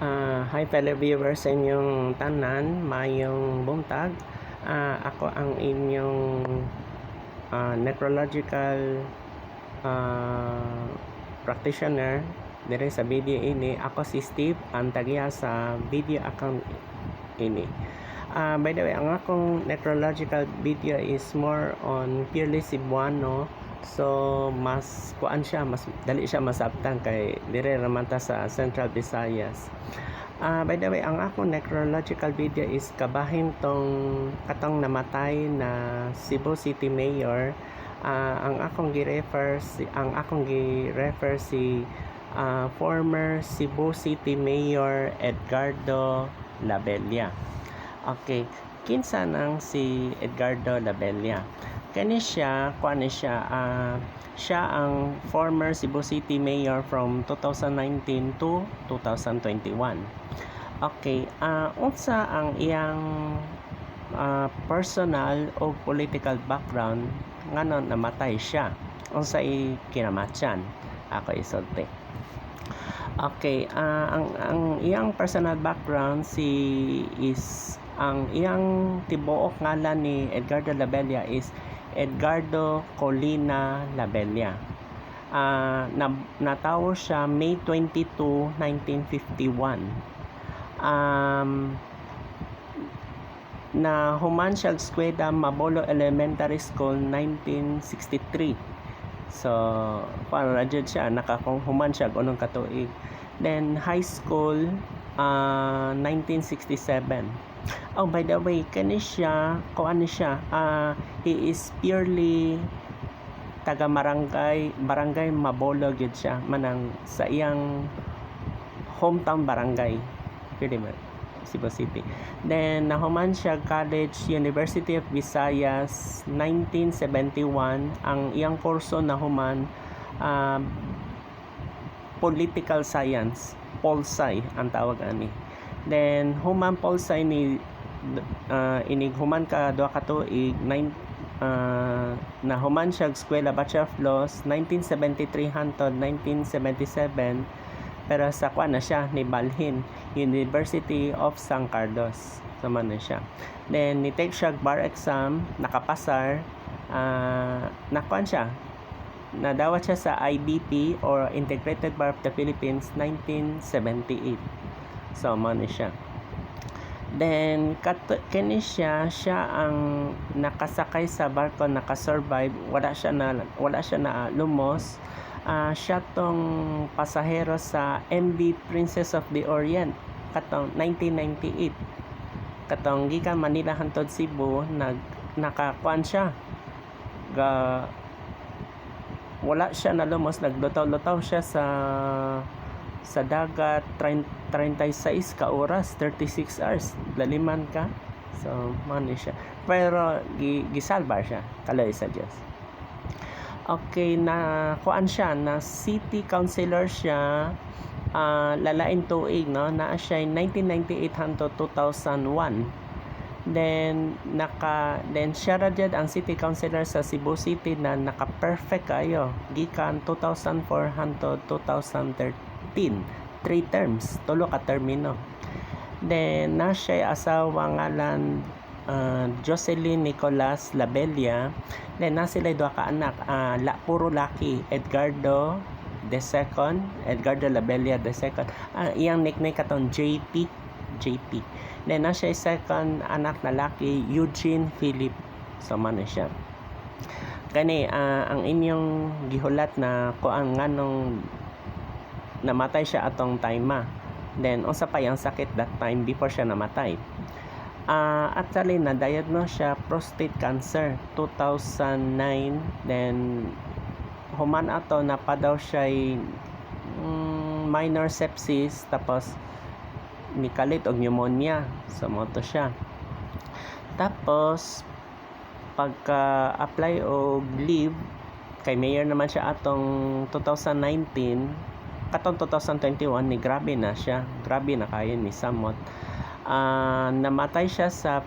Hi fellow viewers sa inyong tanan, mayong buntag. Ako ang inyong necrological practitioner dire sa video ini. Ako si Steve, ang tagiya sa video account ini. By the way, ang akong necrological video is more on purely Cebuano. So mas kuan siya, mas dali siya masabtan kay dire raman ta sa Central Visayas. By the way, ang akong necrological video is kabahin tong katong namatay na Cebu City Mayor. Ang akong gi-refer si former Cebu City Mayor Edgardo Labella. Okay, kinsa nang si Edgardo Labella? Kani siya, siya ang former Cebu City Mayor from 2019 to 2021. Okay, unsa ang iyang personal o political background nganon namatay siya? Unsa kinamatyan? Ako isulti. Okay, ang iyang personal background ang iyang tibuok ngalan ni Edgardo Labella is Edgardo Colina Labella. Natawo siya May 22, 1951. Na human siya eskwela Mabolo Elementary School 1963. So, para jud siya human siya unong katuig. Then high school 1967. Oh, by the way, kani siya, he is purely taga barangay Mabolo gid siya, manang sa iyang hometown barangay, Cebu City. Then nahuman siya college, University of Visayas 1971. Ang iyang kurso nahuman political science, Pol-Sci ang tawag ani. Then human Pol-Sci ni human ka duha ka tuig nahuman siya eskwela Bachelor of Laws 1973 hangtod 1977, pero sa kuan na siya ni balhin University of San Carlos sa man na siya. Then ni take siya bar exam, nakapasar, nakuan siya, nadawat siya sa IBP or Integrated Bar of the Philippines 1978. So man siya. Then kini siya ang nakasakay sa barko, nakasurvive, wala siya na lumos. Siya tong pasahero sa MV Princess of the Orient katong 1998. Katong gikan Manila hangtod Cebu, nakakuan siya. Wala siya na lumos, naglutaw-lutaw siya sa dagat 36 ka oras, 36 hours, laliman ka. So man siya, pero gisalba siya kaloy sa Dios. Okay, na kuan siya na city councilor siya, lalain tuig, no, naa siya 1998 hangtod 2001. Then siya ra jud ang city councilor sa Cebu City na naka-perfect kayo gikan 2004 hangtod 2013, 3 terms, tulo ka termino. Then na siya asawa ngalan Jocelyn Nicolas Labella. Then na sila duha ka anak, puro laki, Edgardo Labella II. Iyang nickname katong JP. Then na siya second anak na laki, Eugene Philip. So man siya. Kani ang inyong gihulat na kuan nganong namatay siya atong time. Then unsa pa yang sakit that time before siya namatay? Actually na-diagnose siya prostate cancer 2009. Then human ato na pa daw siya minor sepsis, tapos nikalit og pneumonia. So mo to siya. Tapos pagka-apply og leave kay mayor naman siya atong 2019, katong 2021 ni grabe na kayo ni samot. Namatay siya sa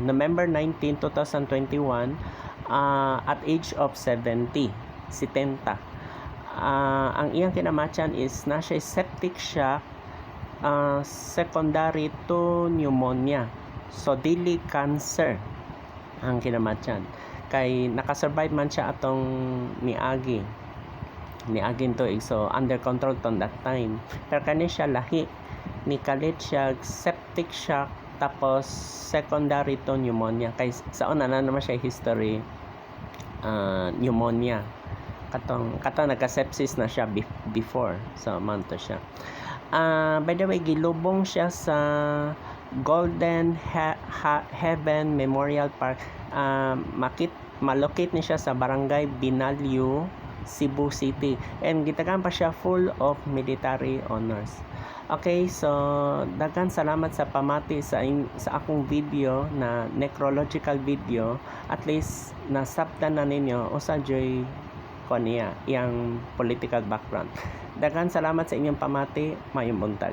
November 19, 2021 at age of 70. ang iyang kinamatyan is na siya septic shock secondary to pneumonia. So dili cancer ang kinamatyan. Kay nakasurvive man siya atong niaging tuig, so under control ton that time. Pero kani siya lahi ni kalit siya septic shock tapos secondary to pneumonia. Kay sa una na naman siya history pneumonia. Katong nagka-sepsis na siya before, so man to siya. By the way, gilubong siya sa Golden Heaven Memorial Park. Malocate ni siya sa Barangay Binalyo, Cebu City, and gitagan pa siya full of military honors. Okay, so daghang salamat sa pamati sa akong video na necrological video. At least nasabtan na ninyo usa joy ko niya iyang political background. Daghang salamat sa inyong pamati. Mayong buntag.